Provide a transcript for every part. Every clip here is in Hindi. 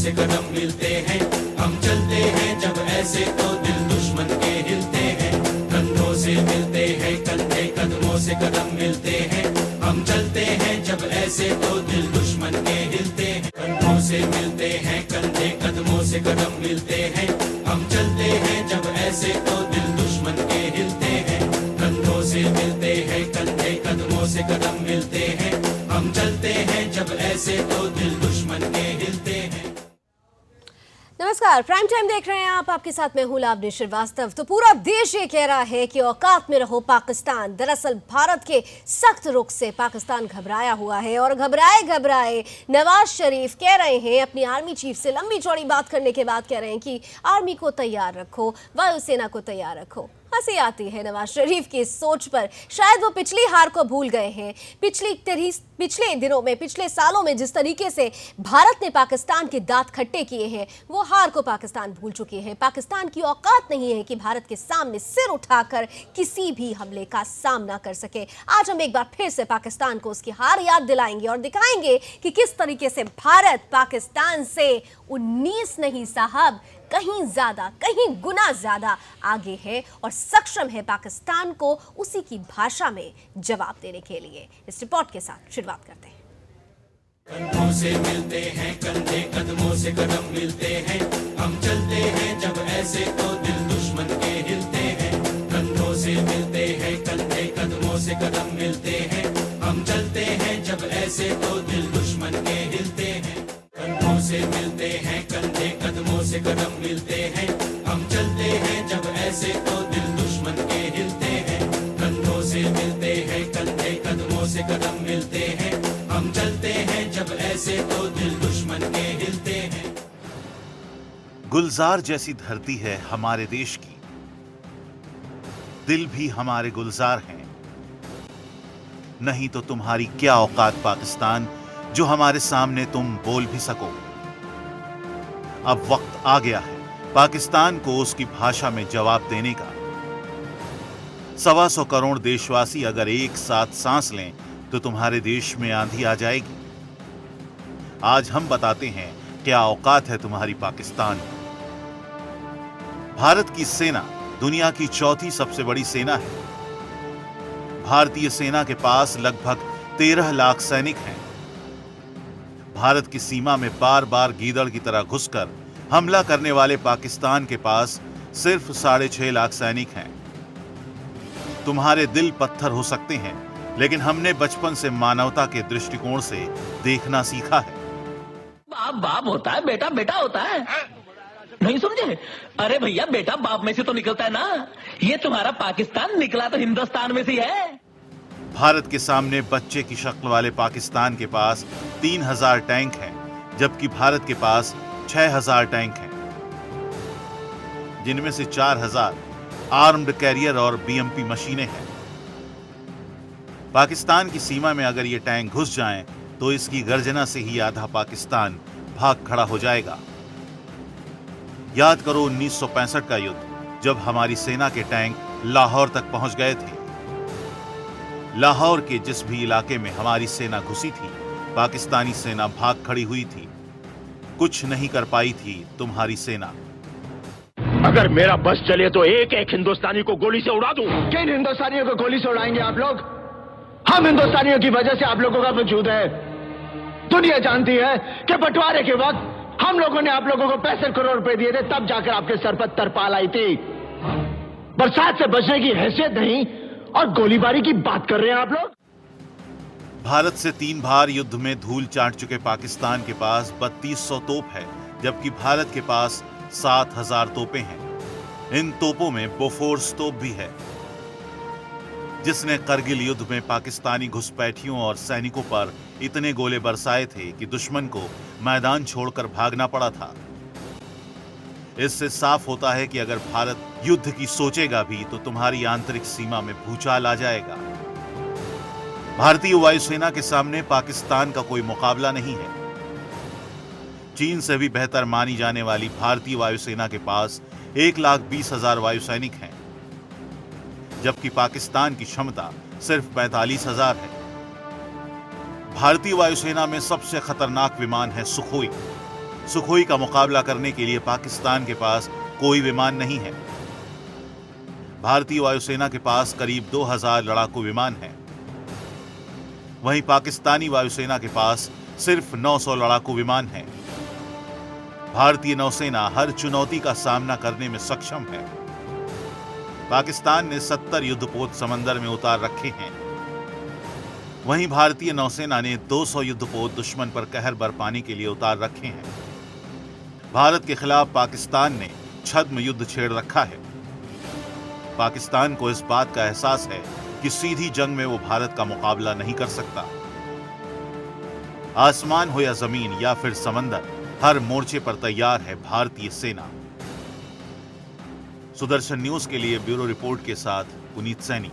से कदम मिलते हैं, हम चलते हैं जब ऐसे तो दिल दुश्मन के हिलते हैं। कंधों से मिलते हैं कंधे, कदमों से कदम मिलते हैं, हम चलते हैं जब ऐसे तो दिल दुश्मन के हिलते हैं। कंधों से मिलते हैं कंधे, कदमों से कदम मिलते हैं, हम चलते हैं जब ऐसे तो दिल दुश्मन के हिलते हैं। कंधों से मिलते हैं कंधे, कदमों से कदम मिलते हैं, हम चलते हैं जब ऐसे तो दिल दुश्मन के हिलते हैं। नमस्कार, प्राइम टाइम देख रहे हैं आप। आपके साथ मैं हूं लावनी श्रीवास्तव। तो पूरा देश ये कह रहा है कि औकात में रहो पाकिस्तान। दरअसल भारत के सख्त रुख से पाकिस्तान घबराया हुआ है और घबराए नवाज शरीफ कह रहे हैं, अपनी आर्मी चीफ से लंबी चौड़ी बात करने के बाद कह रहे हैं कि आर्मी को तैयार रखो, वायुसेना को तैयार रखो। हंसी आती है नवाज शरीफ की इस सोच पर। शायद वो पिछली हार को भूल गए हैं। पिछले दिनों में, पिछले सालों में जिस तरीके से भारत ने पाकिस्तान के दांत खट्टे किए हैं, वो हार को पाकिस्तान भूल चुके हैं। पाकिस्तान की औकात नहीं है कि भारत के सामने सिर उठाकर किसी भी हमले का सामना कर सके। आज हम एक बार फिर से पाकिस्तान को उसकी हार याद दिलाएंगे और दिखाएंगे कि किस तरीके से भारत पाकिस्तान से 19 नहीं साहब, कहीं ज्यादा, कहीं गुना ज्यादा आगे है और सक्षम है पाकिस्तान को उसी की भाषा में जवाब देने के लिए। इस रिपोर्ट के साथ शुरुआत करते हैं। कंधों से मिलते हैं कंधे, कदमों से कदम मिलते हैं, हम चलते हैं जब ऐसे तो दिल दुश्मन के हिलते हैं। कंधों से मिलते हैं कंधे, कदमों से कदम मिलते हैं, हम चलते हैं जब ऐसे तो दिल दुश्मन के हिलते हैं। कंधों से मिलते हैं कंधे, कदमों से कदम मिलते हैं, हम चलते हैं जब ऐसे तो दिल दुश्मन के हिलते हैं। कंधों से मिलते हैं कंधे, कदमों से कदम मिलते हैं, हम चलते हैं जब ऐसे तो दिल दुश्मन के हिलते हैं। गुलजार जैसी धरती है हमारे देश की, दिल भी हमारे गुलजार हैं। नहीं तो तुम्हारी क्या औकात पाकिस्तान, जो हमारे सामने तुम बोल भी सको। अब वक्त आ गया है पाकिस्तान को उसकी भाषा में जवाब देने का। 125 करोड़ देशवासी अगर एक साथ सांस लें तो तुम्हारे देश में आंधी आ जाएगी। आज हम बताते हैं क्या औकात है तुम्हारी पाकिस्तान। भारत की सेना दुनिया की चौथी सबसे बड़ी सेना है। भारतीय सेना के पास लगभग 13 लाख सैनिक हैं। भारत की सीमा में बार बार गीदड़ की तरह घुसकर हमला करने वाले पाकिस्तान के पास सिर्फ 6.5 लाख सैनिक हैं। तुम्हारे दिल पत्थर हो सकते हैं, लेकिन हमने बचपन से मानवता के दृष्टिकोण से देखना सीखा है। बाप बाप होता है, बेटा बेटा होता है। नहीं समझे? अरे भैया, बेटा बाप में से तो निकलता है ना। ये तुम्हारा पाकिस्तान निकला तो हिंदुस्तान में से है। भारत के सामने बच्चे की शक्ल वाले पाकिस्तान के पास 3000 टैंक हैं, जबकि भारत के पास 6000 टैंक हैं, जिनमें से 4000 आर्म्ड कैरियर और बीएमपी मशीनें हैं। पाकिस्तान की सीमा में अगर ये टैंक घुस जाएं, तो इसकी गर्जना से ही आधा पाकिस्तान भाग खड़ा हो जाएगा। याद करो 1965 का युद्ध, जब हमारी सेना के टैंक लाहौर तक पहुंच गए थे। लाहौर के जिस भी इलाके में हमारी सेना घुसी थी, पाकिस्तानी सेना भाग खड़ी हुई थी। कुछ नहीं कर पाई थी तुम्हारी सेना। अगर मेरा बस चले तो एक एक हिंदुस्तानी को गोली से उड़ा दूं। किन हिंदुस्तानियों को गोली से उड़ाएंगे आप लोग? हम हिंदुस्तानियों की वजह से आप लोगों का वजूद है। दुनिया जानती है कि बंटवारे के वक्त हम लोगों ने आप लोगों को 65 करोड़ रुपए दिए थे, तब जाकर आपके सर पर तरपाल आई थी। बरसात से बचने की हैसियत नहीं और गोलीबारी की बात कर रहे हैं आप लोग। भारत से 3 बार युद्ध में धूल चाट चुके पाकिस्तान के पास 3200 तोप है, जबकि भारत के पास 7000 तोपें हैं। इन तोपों में बोफोर्स तोप भी है, जिसने करगिल युद्ध में पाकिस्तानी घुसपैठियों और सैनिकों पर इतने गोले बरसाए थे कि दुश्मन को मैदान छोड़कर भागना पड़ा था। इससे साफ होता है कि अगर भारत युद्ध की सोचेगा भी तो तुम्हारी आंतरिक सीमा में भूचाल आ जाएगा। भारतीय वायुसेना के सामने पाकिस्तान का कोई मुकाबला नहीं है। चीन से भी बेहतर मानी जाने वाली भारतीय वायुसेना के पास 1,20,000 वायुसैनिक हैं, जबकि पाकिस्तान की क्षमता सिर्फ 45,000 है। भारतीय वायुसेना में सबसे खतरनाक विमान है सुखोई, सुखोई का मुकाबला करने के लिए पाकिस्तान के पास कोई विमान नहीं है। भारतीय वायुसेना के पास करीब 2000 लड़ाकू विमान हैं। वहीं पाकिस्तानी वायुसेना के पास सिर्फ 900 लड़ाकू विमान हैं। भारतीय नौसेना हर चुनौती का सामना करने में सक्षम है। पाकिस्तान ने 70 युद्धपोत समंदर में उतार रखे हैं। वहीं भारतीय नौसेना ने 200 युद्धपोत दुश्मन पर कहर बरपाने के लिए उतार रखे हैं। भारत के खिलाफ पाकिस्तान ने छद्म युद्ध छेड़ रखा है। पाकिस्तान को इस बात का एहसास है कि सीधी जंग में वो भारत का मुकाबला नहीं कर सकता। आसमान हो या जमीन या फिर समंदर, हर मोर्चे पर तैयार है भारतीय सेना। सुदर्शन न्यूज के लिए ब्यूरो रिपोर्ट के साथ पुनीत सैनी।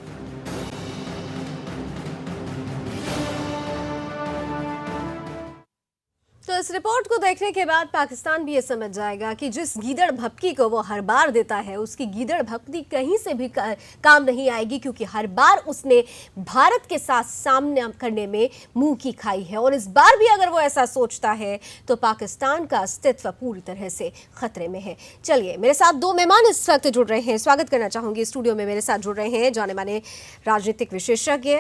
तो इस रिपोर्ट को देखने के बाद पाकिस्तान भी ये समझ जाएगा कि जिस गीदड़ भपकी को वो हर बार देता है, उसकी गीदड़ भपकी कहीं से भी काम नहीं आएगी, क्योंकि हर बार उसने भारत के साथ सामना करने में मुंह की खाई है। और इस बार भी अगर वो ऐसा सोचता है तो पाकिस्तान का अस्तित्व पूरी तरह से खतरे में है। चलिए, मेरे साथ दो मेहमान इस वक्त जुड़ रहे हैं। स्वागत करना चाहूंगी। स्टूडियो में मेरे साथ जुड़ रहे हैं जाने माने राजनीतिक विशेषज्ञ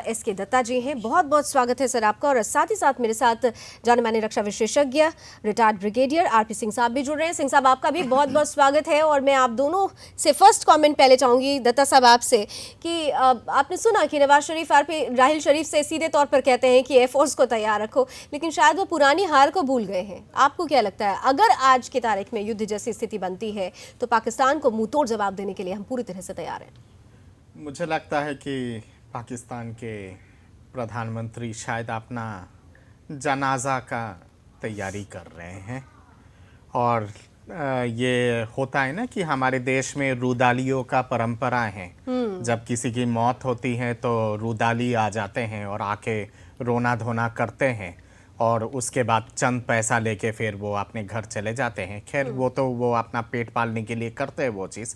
SK दत्ता जी हैं। बहुत बहुत स्वागत है सर आपका। और साथ ही साथ मेरे साथ जाने माने रक्षा विशेषज्ञ रिटायर्ड ब्रिगेडियर RP सिंह साहब भी जुड़ रहे हैं। सिंह साहब, आपका भी बहुत बहुत स्वागत है। और मैं आप दोनों से फर्स्ट कमेंट पहले चाहूंगी दत्ता साहब आपसे कि आपने सुना कि नवाज शरीफ राहिल शरीफ से सीधे तौर पर कहते हैं कि एयरफोर्स को तैयार रखो, लेकिन शायद वो पुरानी हार को भूल गए हैं। आपको क्या लगता है, अगर आज की तारीख में युद्ध जैसी स्थिति बनती है तो पाकिस्तान को मुंहतोड़ जवाब देने के लिए हम पूरी तरह से तैयार हैं? मुझे लगता है कि पाकिस्तान के प्रधानमंत्री शायद अपना जनाजा का तैयारी कर रहे हैं। और ये होता है ना कि हमारे देश में रुदालियों का परंपरा है। जब किसी की मौत होती है तो रुदाली आ जाते हैं और आके रोना धोना करते हैं, और उसके बाद चंद पैसा लेके फिर वो अपने घर चले जाते हैं। खैर, वो अपना पेट पालने के लिए करते हैं वो चीज़।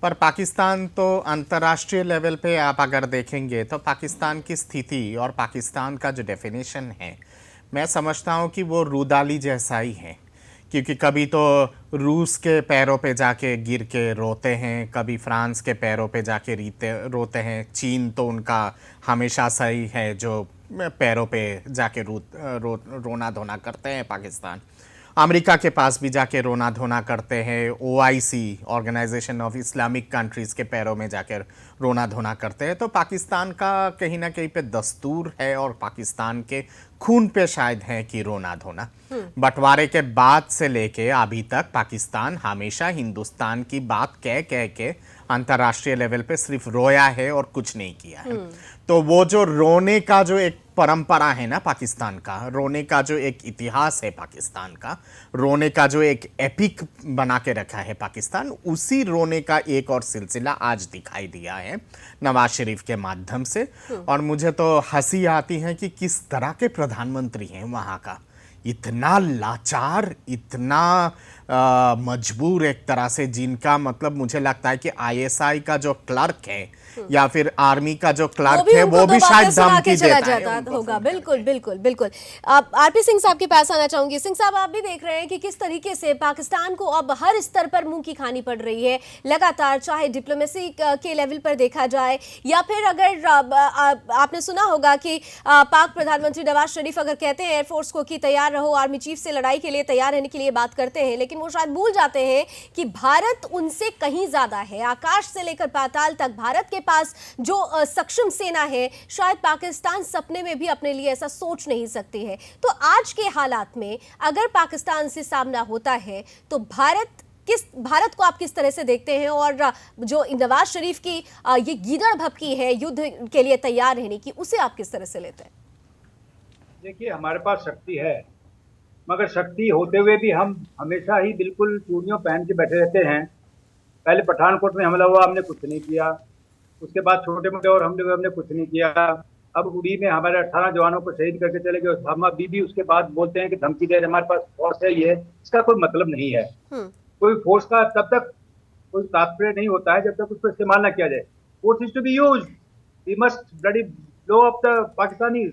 पर पाकिस्तान तो अंतर्राष्ट्रीय लेवल पे आप अगर देखेंगे तो पाकिस्तान की स्थिति और पाकिस्तान का जो डेफिनेशन है, मैं समझता हूँ कि वो रुदाली जैसा ही है। क्योंकि कभी तो रूस के पैरों पे जाके गिर के रोते हैं, कभी फ्रांस के पैरों पे जाके रोते हैं। चीन तो उनका हमेशा सही है जो पैरों पे जाके रोना धोना करते हैं। पाकिस्तान अमेरिका के पास भी जाके रोना धोना करते हैं। OIC Organisation of Islamic Countries के पैरों में जाकर रोना धोना करते हैं। तो पाकिस्तान का कहीं ना कहीं पे दस्तूर है, और पाकिस्तान के खून पे शायद है कि रोना धोना। बंटवारे के बाद से लेके अभी तक पाकिस्तान हमेशा हिंदुस्तान की बात कह के अंतर्राष्ट्रीय लेवल पे सिर्फ रोया है और कुछ नहीं किया है। तो वो जो रोने का जो एक परंपरा है ना पाकिस्तान का, रोने का जो एक इतिहास है पाकिस्तान का, रोने का जो एक एपिक बना के रखा है पाकिस्तान, उसी रोने का एक और सिलसिला आज दिखाई दिया है नवाज शरीफ के माध्यम से। और मुझे तो हंसी आती है कि किस तरह के प्रधानमंत्री हैं वहाँ का, इतना लाचार, इतना मजबूर एक तरह से, जिनका मतलब मुझे लगता है कि ISI का जो क्लर्क है या फिर आर्मी का जो क्लर्क है वो भी शायद धमकी देता होगा। बिल्कुल बिल्कुल बिल्कुल। आप RP सिंह साहब के पास आना चाहूंगी। सिंह साहब, आप भी देख रहे हैं कि किस तरीके से पाकिस्तान को अब हर स्तर पर मुंह की खानी पड़ रही है लगातार, चाहे डिप्लोमेसी के लेवल पर देखा जाए या फिर अगर आपने सुना होगा कि पाक प्रधानमंत्री नवाज शरीफ अगर कहते हैं एयरफोर्स को कि तैयार रहो, आर्मी चीफ से लड़ाई के लिए तैयार रहने के लिए बात करते हैं, लेकिन वो शायद भूल जाते हैं कि भारत उनसे कहीं ज्यादा है। आकाश से लेकर पाताल तक भारत के पास जो सक्षम सेना है, शायद पाकिस्तान सपने में भी अपने लिए ऐसा सोच नहीं सकती है। तो आज के हालात में अगर पाकिस्तान से सामना होता है तो भारत को आप किस तरह से देखते हैं, और जो नवाज शरीफ की ये गीदड़ भपकी है युद्ध के लिए तैयार रहने की, उसे आप किस तरह से लेते हैं? देखिए, हमारे पास शक्ति है, मगर शक्ति होते हुए भी हम हमेशा ही बिल्कुल चूड़ियों पहन के बैठे रहते हैं। पहले पठानकोट में हमला हुआ, हमने कुछ नहीं किया। उसके बाद छोटे मोटे और हमने कुछ नहीं किया। अब उड़ी में हमारे 18 जवानों को शहीद करके चले गए। हम अभी भी उसके बाद बोलते हैं कि धमकी दे रहे, हमारे पास फोर्स है। ये इसका कोई मतलब नहीं है। कोई फोर्स का तब तक कोई तात्पर्य नहीं होता है जब तक उसको इस्तेमाल ना किया जाए। Force is to be used, we must bloody blow up the Pakistanis.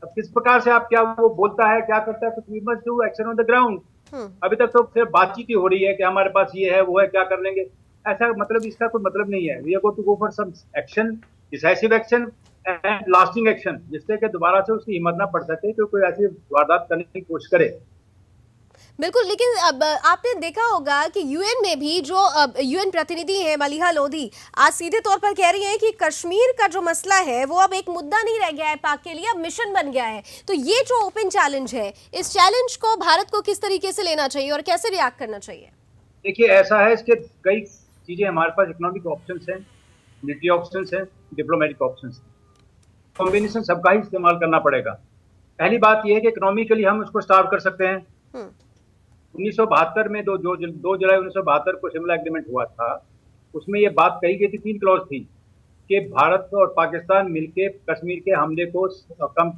अब किस प्रकार से आप क्या वो बोलता है, क्या करता है, कुछ we must do action on the ground. अभी तक तो सिर्फ बातचीत ही हो रही है कि हमारे पास ये है वो है, क्या कर लेंगे। ऐसा मतलब इसका कोई मतलब नहीं है। We are going to go for some action, decisive action and lasting action, जिससे कि दोबारा से उसकी हिम्मत ना पड़ सके कि कोई ऐसी वारदात करने की कोशिश करे। बिल्कुल, लेकिन अब आपने देखा होगा कि यूएन में भी जो यूएन प्रतिनिधि हैं मलिहा लोधी, आज सीधे तौर पर कह रही हैं कि कश्मीर का जो मसला है वो अब एक मुद्दा नहीं रह गया है पाक के लिए, अब मिशन बन गया है। तो ये जो ओपन चैलेंज है, इस चैलेंज को भारत को किस तरीके से लेना चाहिए और कैसे रिएक्ट करना चाहिए? देखिए, ऐसा है, इसके कई चीजें हमारे पास इकोनॉमिक ऑप्शंस हैं, मिलिट्री ऑप्शंस हैं, डिप्लोमेटिक ऑप्शंस हैं। कॉम्बिनेशन सबका ही इस्तेमाल करना पड़ेगा। पहली बात यह है कि इकोनॉमिकली हम उसको स्टार्व कर सकते हैं। 1972 में 2 जुलाई 1972 को शिमला एग्रीमेंट हुआ था। उसमें यह बात कही गई थी, 3 क्लॉज थी कि भारत और पाकिस्तान मिलकर कश्मीर के हमले को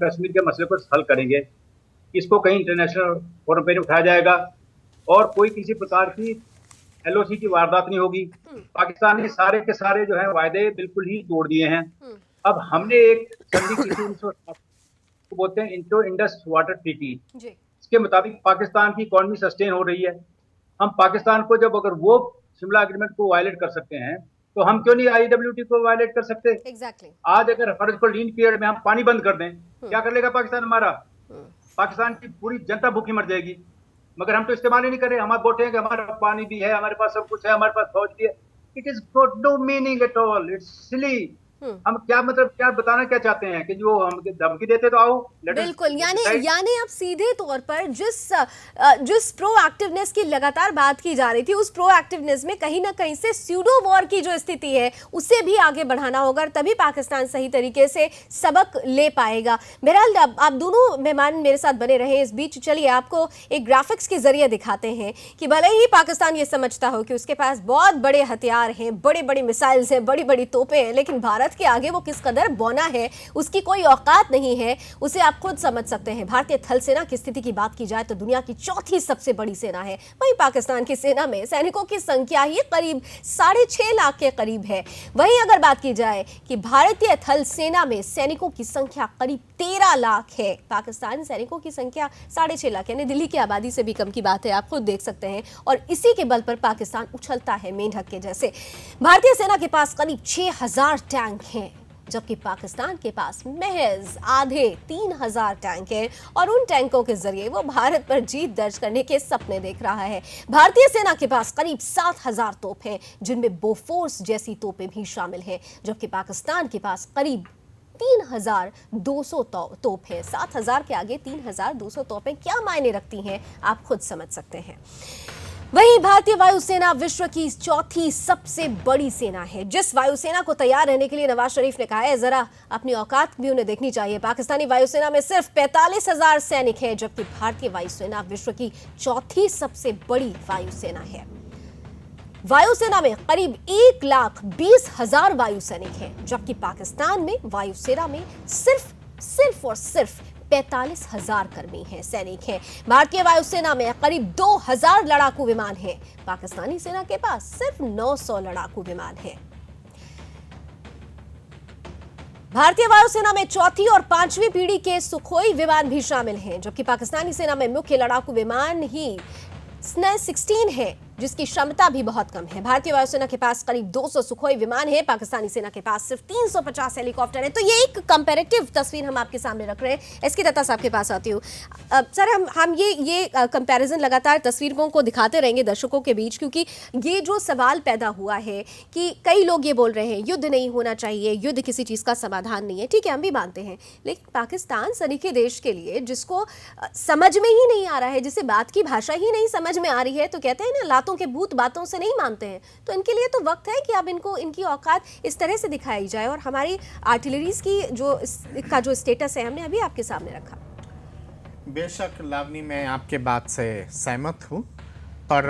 कश्मीर के मसले को हल करेंगे। इसको कहीं इंटरनेशनल फोरम पे उठाया जाएगा और कोई किसी प्रकार की एलओसी की वारदात नहीं होगी। पाकिस्तान ने सारे के सारे जो है वायदे बिल्कुल ही तोड़ दिए हैं। अब हमने एक संधि की थी 1960 को बोलते हैं इंडो इंडस वाटर ट्रीटी। इसके मुताबिक पाकिस्तान की इकोनॉमी सस्टेन हो रही है। हम पाकिस्तान को जब अगर वो शिमला एग्रीमेंट को वायलेट कर सकते हैं तो हम क्यों नहीं आईडब्ल्यूटी को वायलेट कर सकते? एग्जैक्टली। आज अगर फर्ज को लीन पीरियड में हम पानी बंद कर दें, क्या कर लेगा पाकिस्तान हमारा? पाकिस्तान की पूरी जनता भूखी मर जाएगी। मगर हम तो इस्तेमाल ही नहीं कर रहे। हमारे बोलते हैं कि हमारे पास पानी भी है, हमारे पास सब कुछ है, हमारे पास फौज भी है। It is got no meaning at all, it's silly. हम क्या मतलब क्या बताना क्या चाहते हैं कि जो हम धमकी देते तो आओ। बिल्कुल, यानी अब सीधे तौर पर जिस प्रोएक्टिवनेस की लगातार बात की जा रही थी, उस प्रोएक्टिवनेस में कहीं ना कहीं से स्यूडो वॉर की जो स्थिति है उसे भी आगे बढ़ाना होगा, तभी पाकिस्तान सही तरीके से सबक ले पाएगा। बहरहाल आप दोनों मेहमान मेरे साथ बने रहे। इस बीच चलिए आपको एक ग्राफिक्स के जरिए दिखाते हैं कि भले ही पाकिस्तान ये समझता हो कि उसके पास बहुत बड़े हथियार हैं, बड़े बड़े मिसाइल्स हैं, बड़ी बड़ी तोपें हैं, लेकिन भारत के आगे वो किस कदर बौना है, उसकी कोई औकात नहीं है, उसे आप खुद समझ सकते हैं। भारतीय थल सेना की स्थिति की बात की जाए तो दुनिया की 4थी सबसे बड़ी सेना है। वहीं पाकिस्तान की सेना में सैनिकों की संख्या ही करीब 6.5 लाख के करीब है। वहीं अगर बात की जाए कि भारतीय थल सेना में सैनिकों की संख्या करीब 13 लाख है, पाकिस्तानी सैनिकों की संख्या 6.5 लाख, यानी दिल्ली की आबादी से भी कम की बात है, आप खुद देख सकते हैं। और इसी के बल पर पाकिस्तान उछलता है मेंढक के जैसे। भारतीय सेना के पास करीब 6000 टैंक हैं, जबकि पाकिस्तान के पास महज आधे 3000 टैंक हैं और उन टैंकों के जरिए वो भारत पर जीत दर्ज करने के सपने देख रहा है। भारतीय सेना के पास करीब 7000 तोप हैं, जिनमें बोफोर्स जैसी तोपें भी शामिल हैं, जबकि पाकिस्तान के पास करीब 3200 तोप है। 7000 के आगे 3200 तोपें क्या मायने रखती हैं, आप खुद समझ सकते हैं। वहीं भारतीय वायुसेना विश्व की 4थी सबसे बड़ी सेना है। जिस वायुसेना को तैयार रहने के लिए नवाज शरीफ ने कहा है, जरा अपनी औकात भी उन्हें देखनी चाहिए। पाकिस्तानी वायुसेना में सिर्फ 45,000 सैनिक हैं, जबकि भारतीय वायुसेना विश्व की 4थी सबसे बड़ी वायुसेना है। वायुसेना में करीब 1,20,000 वायु सैनिक हैं, जबकि पाकिस्तान में वायुसेना में सिर्फ और सिर्फ 45,000 कर्मी हैं, सैनिक हैं। भारतीय वायुसेना में करीब 2,000 लड़ाकू विमान हैं, पाकिस्तानी सेना के पास सिर्फ 900 लड़ाकू विमान हैं। भारतीय वायुसेना में 4थी और 5वीं पीढ़ी के सुखोई विमान भी शामिल हैं, जबकि पाकिस्तानी सेना में मुख्य लड़ाकू विमान ही SU-16 है, जिसकी क्षमता भी बहुत कम है। भारतीय वायुसेना के पास करीब 200 सुखोई विमान है, पाकिस्तानी सेना के पास सिर्फ 350 हेलीकॉप्टर है। तो ये एक कंपैरेटिव तस्वीर हम आपके सामने रख रहे हैं। एसके दत्ता साहब के पास आती हूँ। सर, हम ये कंपैरिजन लगातार तस्वीरों को दिखाते रहेंगे दर्शकों के बीच, क्योंकि ये जो सवाल पैदा हुआ है कि कई लोग ये बोल रहे हैं युद्ध नहीं होना चाहिए, युद्ध किसी चीज़ का समाधान नहीं है। ठीक है, हम भी मानते हैं, लेकिन पाकिस्तान सरीखे देश के लिए जिसको समझ में ही नहीं आ रहा है, जिसे बात की भाषा ही नहीं समझ में आ रही है, तो कहते हैं ना, के भूत बातों से नहीं मानते हैं। तो इनके लिए तो वक्त है कि अब इनको इनकी औकात इस तरह से दिखाई जाए। और हमारी आर्टिलरीज की जो स्टेटस है, हमने अभी आपके सामने रखा। बेशक लावनी, मैं आपके बात से सहमत हूँ, पर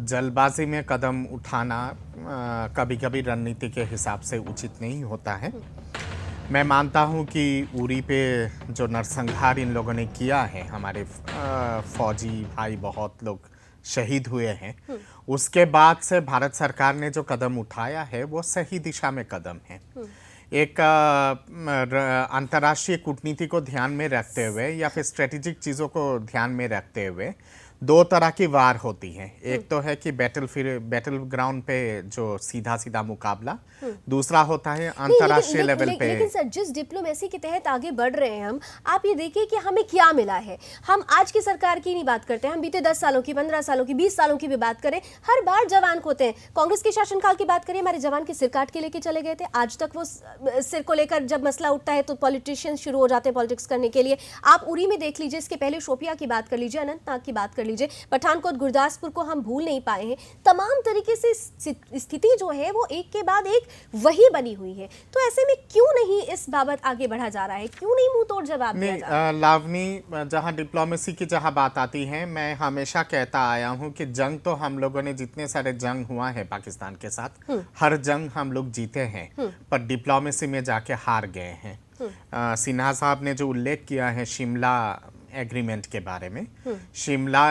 जल्दबाजी में कदम उठाना कभी कभी रणनीति के हिसाब से उचित नहीं होता है। मैं मानता हूँ कि उरी पे जो नरसंहार इन लोगों ने किया है, हमारे फौजी भाई बहुत लोग शहीद हुए हैं, उसके बाद से भारत सरकार ने जो कदम उठाया है वो सही दिशा में कदम है। एक अंतर्राष्ट्रीय कूटनीति को ध्यान में रखते हुए या फिर स्ट्रेटेजिक चीज़ों को ध्यान में रखते हुए दो तरह की वार होती है। एक तो है कि बैटल ग्राउंड पे जो सीधा सीधा मुकाबला, दूसरा होता है अंतर्राष्ट्रीय लेवल पे। लेकिन सर, जिस डिप्लोमेसी के तहत आगे बढ़ रहे हैं हम, आप ये देखिए कि हमें क्या मिला है। हम आज की सरकार की नहीं बात करते, हम बीते 10 सालों की, 15 सालों की, 20 सालों की भी बात करें, हर बार जवान खोते हैं। कांग्रेस के शासनकाल की बात करें, हमारे जवान के सिर काट के लेके चले गए थे। आज तक वो सिर को लेकर जब मसला उठता है तो पॉलिटिशियंस शुरू हो जाते हैं पॉलिटिक्स करने के लिए। आप उरी में देख लीजिए, इसके पहले शोपिया की बात कर लीजिए, अनंतनाग की बात कर लीजिए, पठानकोट, गुरदासपुर को हम भूल नहीं पाए हैं। तमाम तरीके से स्थिति जो है वो एक के बाद एक वही बनी हुई है। तो ऐसे में क्यों नहीं इस बाबत आगे बढ़ा जा रहा है, क्यों नहीं मुंह तोड़ जवाब दिया जा रहा है? लावनी, जहां डिप्लोमेसी की जहां बात आती है, मैं हमेशा कहता आया हूं कि जंग तो हम लोगों ने, जितने सारे जंग हुआ है पाकिस्तान के साथ, हर जंग हम लोग जीते हैं, पर डिप्लोमेसी में जाके हार गए हैं। सिन्हा साहब ने जो उल्लेख किया है शिमला एग्रीमेंट के बारे में, शिमला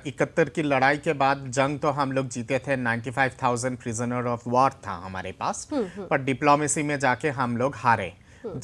71 की लड़ाई के बाद जंग तो हम लोग जीते थे, 95,000 प्रिजनर ऑफ वॉर था हमारे पास, पर डिप्लोमेसी में जाके हम लोग हारे।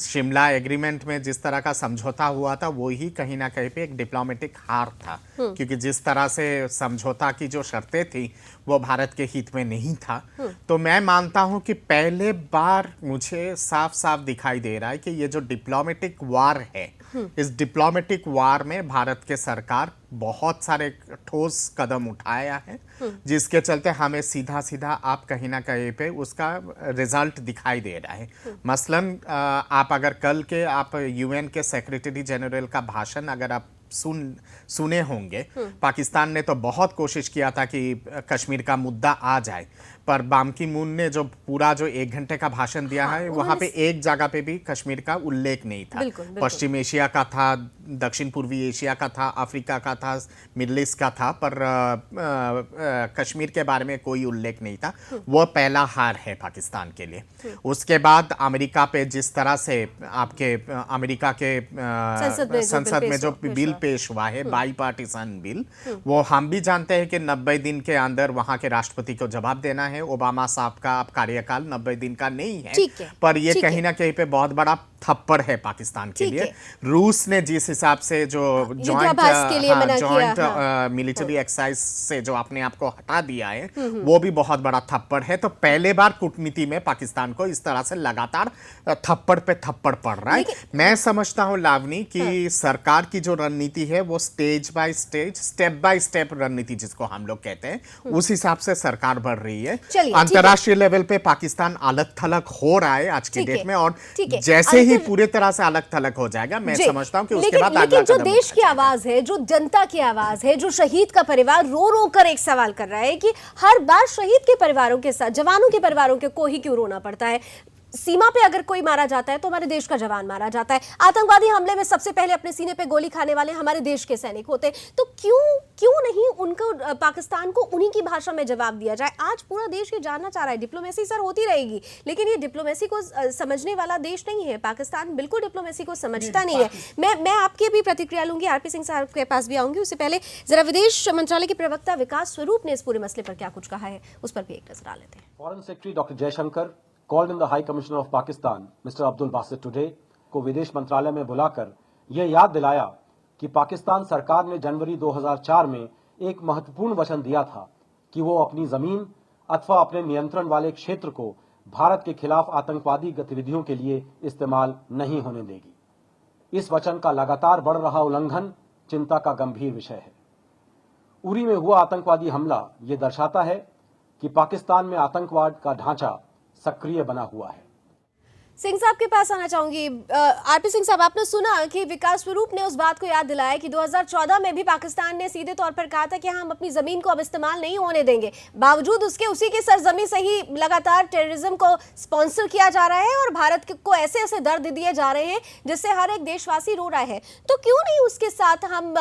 शिमला एग्रीमेंट में जिस तरह का समझौता हुआ था वो ही कहीं ना कहीं पे एक डिप्लोमेटिक हार था, क्योंकि जिस तरह से समझौता की जो शर्तें थी वो भारत के हित में नहीं था। तो मैं मानता हूं कि पहले बार मुझे साफ साफ दिखाई दे रहा है कि ये जो डिप्लोमेटिक वार है, इस डिप्लोमेटिक वार में भारत के सरकार बहुत सारे ठोस कदम उठाया है, जिसके चलते हमें सीधा सीधा आप कहीं ना कहीं पे उसका रिजल्ट दिखाई दे रहा है। मसलन आप अगर कल के आप यूएन के सेक्रेटरी जनरल का भाषण अगर आप सुने होंगे, पाकिस्तान ने तो बहुत कोशिश किया था कि कश्मीर का मुद्दा आ जाए, पर बाम की मून ने जो पूरा जो 1 घंटे का भाषण दिया है, वहां पे एक जगह पे भी कश्मीर का उल्लेख नहीं था। पश्चिम एशिया का था, दक्षिण पूर्वी एशिया का था, अफ्रीका का था, मिडल ईस्ट का था, पर कश्मीर के बारे में कोई उल्लेख नहीं था। वो पहला हार है पाकिस्तान के लिए। उसके बाद अमेरिका पे जिस तरह से आपके अमेरिका के संसद में जो बिल पेश हुआ है, बाई पार्टीसन बिल, वो हम भी जानते हैं कि 90 दिन के अंदर वहां के राष्ट्रपति को जवाब देना है। ओबामा साहब का अब कार्यकाल 90 दिन का नहीं है, पर ये कहीं ना कहीं पे बहुत बड़ा थप्पड़ है पाकिस्तान के लिए। रूस ने जिस हिसाब से जो जॉइंट मिलिट्री एक्सरसाइज से जो अपने आप को हटा दिया है, वो भी बहुत बड़ा थप्पड़ है। तो पहले बार कूटनीति में पाकिस्तान को इस तरह से लगातार थप्पड़ पे थप्पड़ पड़ रहा है। मैं समझता हूं लावनी कि सरकार की जो रणनीति है वो stage by stage, step by step रणनीति जिसको हम लोग कहते हैं, उस हिसाब से सरकार बढ़ रही है। अंतर्राष्ट्रीय लेवल पे पाकिस्तान अलग थलग हो रहा है आज की डेट में, और जैसे ही पूरी तरह से अलग थलग हो जाएगा, मैं समझता हूं कि उसके बाद लेकिन जो देश की आवाज है, जो जनता की आवाज है, जो शहीद का परिवार रो रो कर एक सवाल कर रहा है कि हर बार शहीद के परिवारों के साथ, जवानों के परिवारों के को ही क्यों रोना पड़ता है? सीमा पे अगर कोई मारा जाता है तो हमारे देश का जवान मारा जाता है। आतंकवादी हमले में सबसे पहले अपने सीने पे गोली खाने वाले हमारे देश के सैनिक होते हैं। तो क्यों नहीं उनको, पाकिस्तान को उन्हीं की भाषा में जवाब दिया जाए? आज पूरा देश ये जानना चाह रहा है। डिप्लोमेसी सर होती रहेगी, लेकिन ये डिप्लोमेसी को समझने वाला देश नहीं है। पाकिस्तान बिल्कुल डिप्लोमेसी को समझता नहीं है। मैं आपकी भी प्रतिक्रिया लूंगी, आरपी सिंह साहब के पास भी आऊंगी। उससे पहले जरा विदेश मंत्रालय के प्रवक्ता विकास स्वरूप ने इस पूरे मसले पर क्या कुछ कहा है, उस पर भी एक नजर डाल लेते हैं। Foreign secretary doctor Jaishankar called in the High Commissioner of Pakistan, Mr. Abdul Basit today, को विदेश मंत्रालय में बुलाकर यह याद दिलाया कि पाकिस्तान सरकार ने जनवरी 2004 में एक महत्वपूर्ण वचन दिया था कि वो अपनी जमीन अथवा अपने नियंत्रण वाले क्षेत्र को भारत के खिलाफ आतंकवादी गतिविधियों के लिए इस्तेमाल नहीं होने देगी। इस वचन का लगातार बढ़ रहा उल्लंघन चिंता का गंभीर विषय है। उरी में हुआ आतंकवादी हमला ये दर्शाता है कि पाकिस्तान में आतंकवाद का ढांचा सक्रिय बना हुआ है। सिंह साहब के पास आना चाहूंगी। आरपी सिंह साहब, आपने सुना कि विकास स्वरूप ने उस बात को याद दिलाया कि 2014 में भी पाकिस्तान ने सीधे तौर पर कहा था कि हम अपनी जमीन को अब इस्तेमाल नहीं होने देंगे। बावजूद उसके उसी की सरजमी से ही लगातार टेररिज्म को स्पॉन्सर किया जा रहा है और भारत को ऐसे ऐसे दर्द दिए जा रहे हैं जिससे हर एक देशवासी रो रहा है। तो क्यों नहीं उसके साथ हम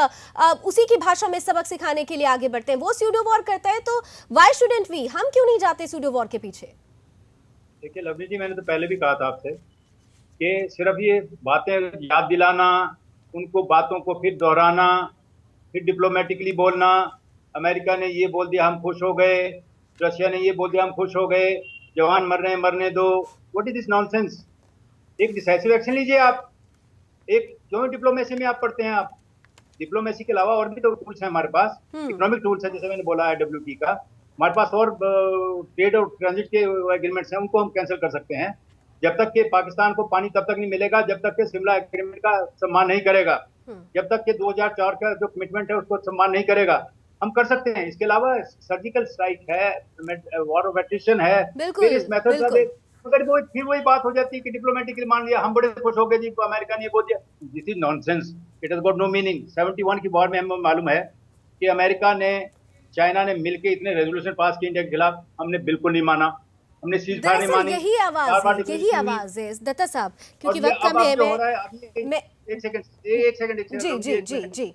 उसी की भाषा में सबक सिखाने के लिए आगे बढ़ते हैं? वो स्यूडो वॉर करता है तो वाई शुडंट वी, हम क्यों नहीं जाते स्यूडो वॉर के पीछे? देखिए लवली जी, मैंने तो पहले भी कहा था आपसे कि सिर्फ ये बातें याद दिलाना, उनको बातों को फिर दोहराना, फिर डिप्लोमेटिकली बोलना, अमेरिका ने ये बोल दिया हम खुश हो गए, रशिया ने ये बोल दिया हम खुश हो गए, जवान मर रहे हैं मरने दो, व्हाट इज दिस नॉनसेंस? एक डिसाइसिव एक्शन लीजिए आप। एक क्यों डिप्लोमेसी में आप पढ़ते हैं आप? डिप्लोमेसी के अलावा और भी तो टूल्स हैं हमारे पास, इकोनॉमिक टूल्स है, जैसे मैंने बोला है WT का, हमारे पास और ट्रेड और ट्रांजिट के एग्रीमेंट्स हैं, उनको हम कैंसिल कर सकते हैं। जब तक कि पाकिस्तान को पानी तब तक नहीं मिलेगा जब तक कि शिमला एग्रीमेंट का सम्मान नहीं करेगा, जब तक कि 2004 का जो कमिटमेंट है उसको सम्मान नहीं करेगा, हम कर सकते हैं। इसके अलावा सर्जिकल स्ट्राइक है, वॉर ऑफ एट्रिशन है, फिर इस मेथड अगर वो फिर वही बात हो जाती है कि डिप्लोमेटिकली मान लिया, हम बड़े खुश हो गए जी अमेरिका ने बोल दिया, this is nonsense, it has got no meaning. 71 की वॉर में हमें मालूम है कि अमेरिका ने चाइना ने मिलकर इतने रेजोल्यूशन पास किए इंडिया के खिलाफ, हमने बिल्कुल नहीं माना, हमने सीज फायर नहीं मानी। यही आवाज है दत्ता साहब, क्योंकि वक्त कम है। एक सेकंड जी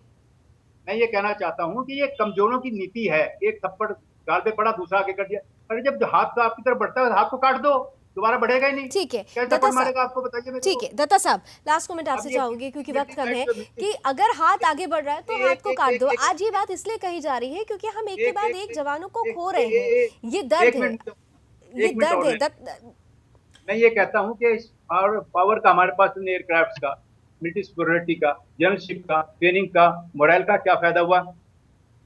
मैं ये कहना चाहता हूँ कि ये कमजोरों की नीति है, एक थप्पड़ गाल पे पड़ा दूसरा आगे कर दिया, अरे जब हाथ का आपकी तरफ बढ़ता है हाथ को काट दो, दोबारा बढ़ेगा ही नहीं। ठीक है दत्ता साहब, आपको बताइए। ठीक है दत्ता साहब, लास्ट कमेंट आपसे चाहूंगी क्योंकि वक्त कम है, कि अगर हाथ आगे बढ़ रहा है तो हाथ को काट दो। आज ये बात इसलिए कही जा रही है क्योंकि हम एक के बाद एक जवानों को खो रहे हैं, ये दर्द है, ये दर्द है। मैं ये कहता हूँ कि पावर का हमारे पास एयरक्राफ्ट का, मिलिट्री सिक्योरिटी का, जनरलशिप का, ट्रेनिंग का, मोरल का क्या फायदा हुआ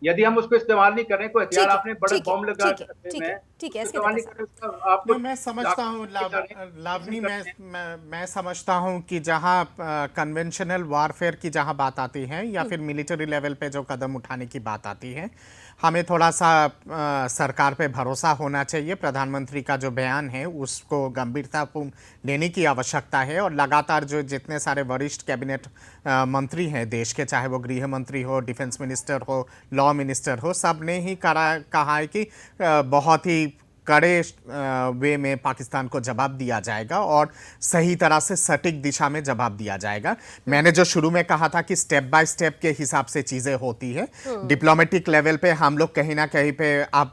यदि हम उसको इस्तेमाल नहीं करें? कोई हथियार आपने बड़े बॉम्ब लगा आपको, मैं समझता हूँ लावनी, मैं समझता हूँ कि जहाँ कन्वेंशनल वारफेयर की जहाँ बात आती है या फिर मिलिट्री लेवल पे जो कदम उठाने की बात आती है, हमें थोड़ा सा सरकार पे भरोसा होना चाहिए। प्रधानमंत्री का जो बयान है उसको गंभीरतापूर्ण लेने की आवश्यकता है, और लगातार जो जितने सारे वरिष्ठ कैबिनेट मंत्री हैं देश के, चाहे वो गृह मंत्री हो, डिफेंस मिनिस्टर हो, लॉ मिनिस्टर हो, सब ने ही कहा है कि बहुत ही कड़े वे में पाकिस्तान को जवाब दिया जाएगा और सही तरह से सटीक दिशा में जवाब दिया जाएगा। मैंने जो शुरू में कहा था कि स्टेप बाय स्टेप के हिसाब से चीज़ें होती है, डिप्लोमेटिक लेवल पे हम लोग कहीं ना कहीं पे आप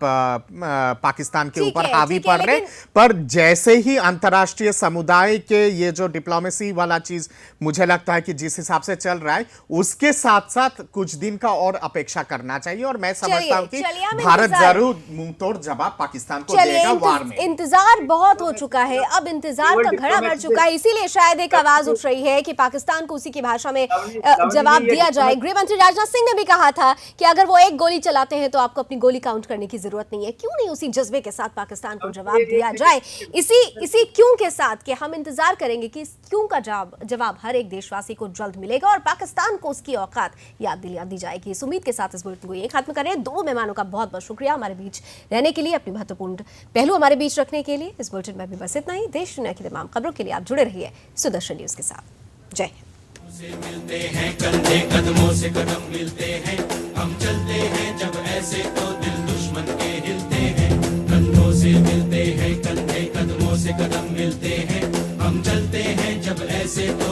पाकिस्तान के ऊपर हावी पड़ रहे, पर जैसे ही अंतर्राष्ट्रीय समुदाय के ये जो डिप्लोमेसी वाला चीज़ मुझे लगता है कि जिस हिसाब से चल रहा है उसके साथ साथ कुछ दिन का और अपेक्षा करना चाहिए, और मैं समझता हूँ कि भारत जरूर मुंह तोड़ जवाब पाकिस्तान को इंतजार बहुत हो चुका है, अब इंतजार का घड़ा भर चुका है, इसीलिए शायद एक आवाज उठ रही है कि पाकिस्तान को उसी की भाषा में जवाब दिया जाए। गृह मंत्री राजनाथ सिंह ने भी कहा था कि अगर वो एक गोली चलाते हैं तो आपको अपनी गोली काउंट करने की जरूरत नहीं है। क्यों नहीं उसी जज्बे के साथ पाकिस्तान को जवाब दिया जाए, इसी क्यों के साथ कि हम इंतजार करेंगे कि इस क्यों का जवाब हर एक देशवासी को जल्द मिलेगा और पाकिस्तान को उसकी औकात याद दिला दी जाएगी। इस उम्मीद के साथ इस बुलेटिन को यहीं खत्म करें। दो मेहमानों का बहुत बहुत शुक्रिया हमारे बीच रहने के लिए, अपनी महत्वपूर्ण पहलू हमारे बीच रखने के लिए। इस बुलेटिन में भी बस इतना ही। देश दुनिया की तमाम खबरों के लिए आप जुड़े रहिए सुदर्शन न्यूज के साथ। जय हिंद। से मिलते हैं कंधे कदमों से कदम मिलते हैं, हम चलते हैं जब ऐसे तो दिल दुश्मन के हिलते हैं। कंधों से मिलते हैं कंधे कदमों से कदम मिलते हैं, हम चलते हैं जब ऐसे तो